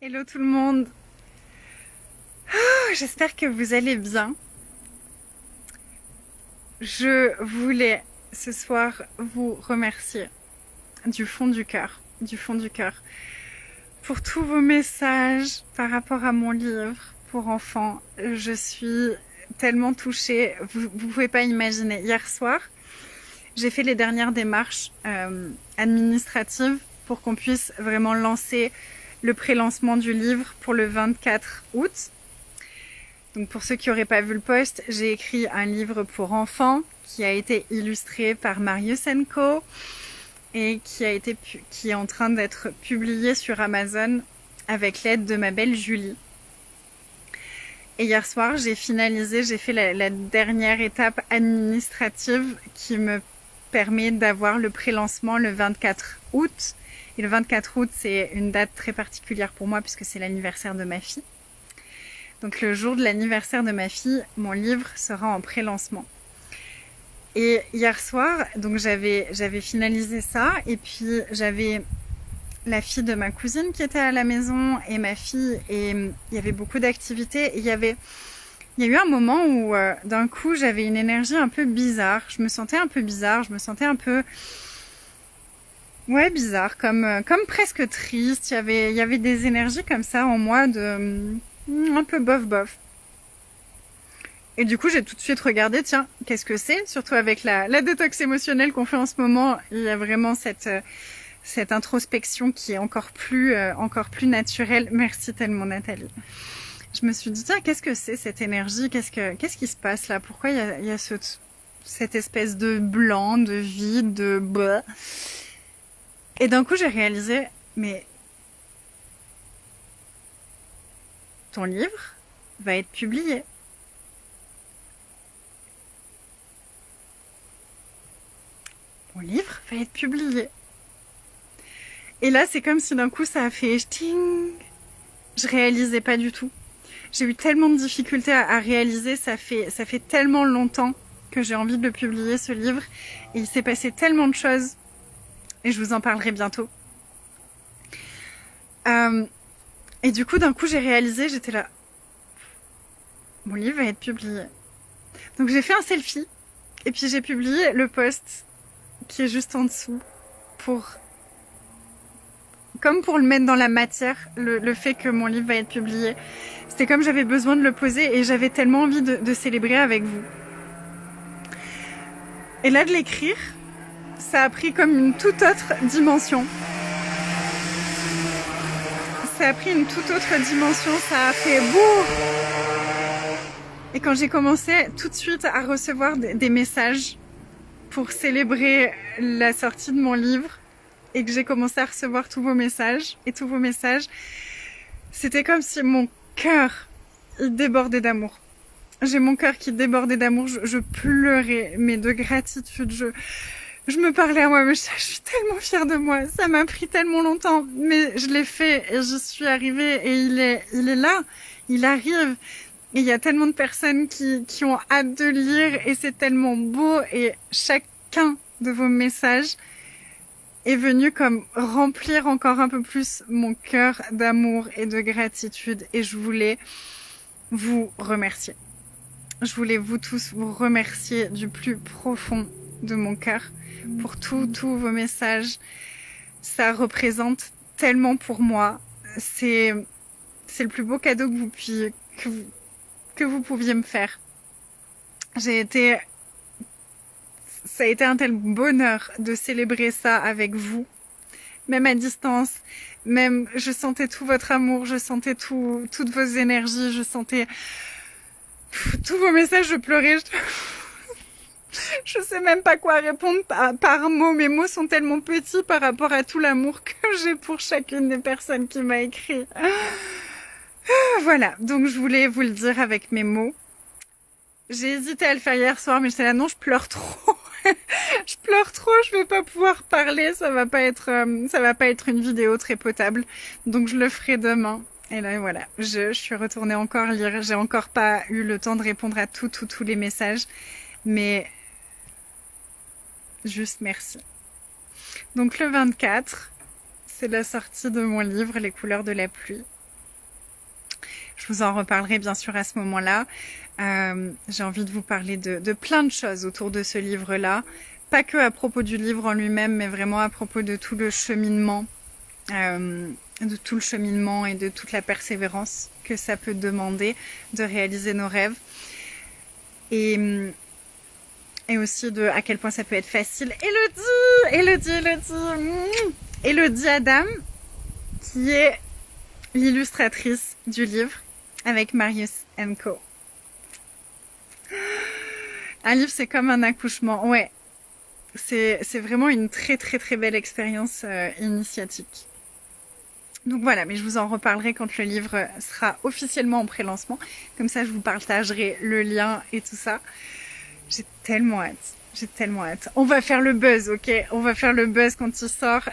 Hello tout le monde. J'espère que vous allez bien. Je voulais ce soir vous remercier du fond du cœur, pour tous vos messages par rapport à mon livre pour enfants. Je suis tellement touchée, vous pouvez pas imaginer. Hier soir, j'ai fait les dernières démarches administratives pour qu'on puisse vraiment lancer le pré-lancement du livre pour le 24 août. Donc pour ceux qui n'auraient pas vu le post, j'ai écrit un livre pour enfants qui a été illustré par Marius & Co et qui est en train d'être publié sur Amazon avec l'aide de ma belle Julie. Et hier soir, j'ai fait la dernière étape administrative qui me permet d'avoir le pré-lancement le 24 août. Et le 24 août, c'est une date très particulière pour moi puisque c'est l'anniversaire de ma fille. Donc le jour de l'anniversaire de ma fille, mon livre sera en pré-lancement. Et hier soir, donc j'avais finalisé ça, et puis j'avais la fille de ma cousine qui était à la maison et ma fille, et il y avait beaucoup d'activités. Et il y a eu un moment où d'un coup j'avais une énergie un peu bizarre. Je me sentais un peu bizarre, bizarre, comme presque triste. Il y avait des énergies comme ça en moi de un peu bof. Et du coup, j'ai tout de suite regardé, tiens, qu'est-ce que c'est? Surtout avec la détox émotionnelle qu'on fait en ce moment, il y a vraiment cette introspection qui est encore plus naturelle. Merci tellement, Nathalie. Je me suis dit, tiens, qu'est-ce que c'est cette énergie? Qu'est-ce qui se passe là? Pourquoi il y a cette espèce de blanc, de vide, de bleu? Et d'un coup, j'ai réalisé, mais ton livre va être publié. Mon livre va être publié. Et là, c'est comme si d'un coup, ça a fait ting. Je réalisais pas du tout. J'ai eu tellement de difficultés à réaliser. Ça fait tellement longtemps que j'ai envie de le publier, ce livre. Et il s'est passé tellement de choses. Et je vous en parlerai bientôt. Et du coup, d'un coup, j'ai réalisé, j'étais là. Mon livre va être publié. Donc j'ai fait un selfie. Et puis j'ai publié le post qui est juste en dessous comme pour le mettre dans la matière, le fait que mon livre va être publié. C'était comme j'avais besoin de le poser et j'avais tellement envie de célébrer avec vous. Et là, de l'écrire, ça a pris comme une toute autre dimension. Ça a pris une toute autre dimension, ça a fait boum. Et quand j'ai commencé tout de suite à recevoir des messages pour célébrer la sortie de mon livre, et que j'ai commencé à recevoir tous vos messages, c'était comme si mon cœur il débordait d'amour. J'ai mon cœur qui débordait d'amour, je pleurais, mais de gratitude, je me parlais à moi-même, je suis tellement fière de moi, ça m'a pris tellement longtemps, mais je l'ai fait et j'y suis arrivée et il est là, il arrive. Et il y a tellement de personnes qui ont hâte de lire et c'est tellement beau et chacun de vos messages est venu comme remplir encore un peu plus mon cœur d'amour et de gratitude et je voulais vous remercier. Je voulais vous tous vous remercier du plus profond de mon cœur pour tous vos messages. Ça représente tellement pour moi. C'est le plus beau cadeau que vous pouviez me faire. Ça a été un tel bonheur de célébrer ça avec vous, même à distance, même je sentais tout votre amour, je sentais toutes vos énergies, je sentais tous vos messages, je pleurais, je sais même pas quoi répondre par mots, mes mots sont tellement petits par rapport à tout l'amour que j'ai pour chacune des personnes qui m'a écrit. Voilà, donc je voulais vous le dire avec mes mots. J'ai hésité à le faire hier soir, mais j'étais là, non, je pleure trop. Je pleure trop, je vais pas pouvoir parler, ça va pas être une vidéo très potable. Donc je le ferai demain. Et là, voilà, je suis retournée encore lire. J'ai encore pas eu le temps de répondre à tous les messages. Mais juste merci. Donc le 24, c'est la sortie de mon livre, Les couleurs de la pluie. vous en reparlerai bien sûr à ce moment-là. J'ai envie de vous parler de plein de choses autour de ce livre-là. Pas que à propos du livre en lui-même, mais vraiment à propos de tout le cheminement, et de toute la persévérance que ça peut demander de réaliser nos rêves. Et aussi de à quel point ça peut être facile. Elodie Adam, qui est l'illustratrice du livre avec Marius & Co. Un livre, c'est comme un accouchement. Ouais, c'est vraiment une très très très belle expérience initiatique. Donc voilà, mais je vous en reparlerai quand le livre sera officiellement en pré-lancement. Comme ça, je vous partagerai le lien et tout ça. J'ai tellement hâte. On va faire le buzz, ok? On va faire le buzz quand il sort.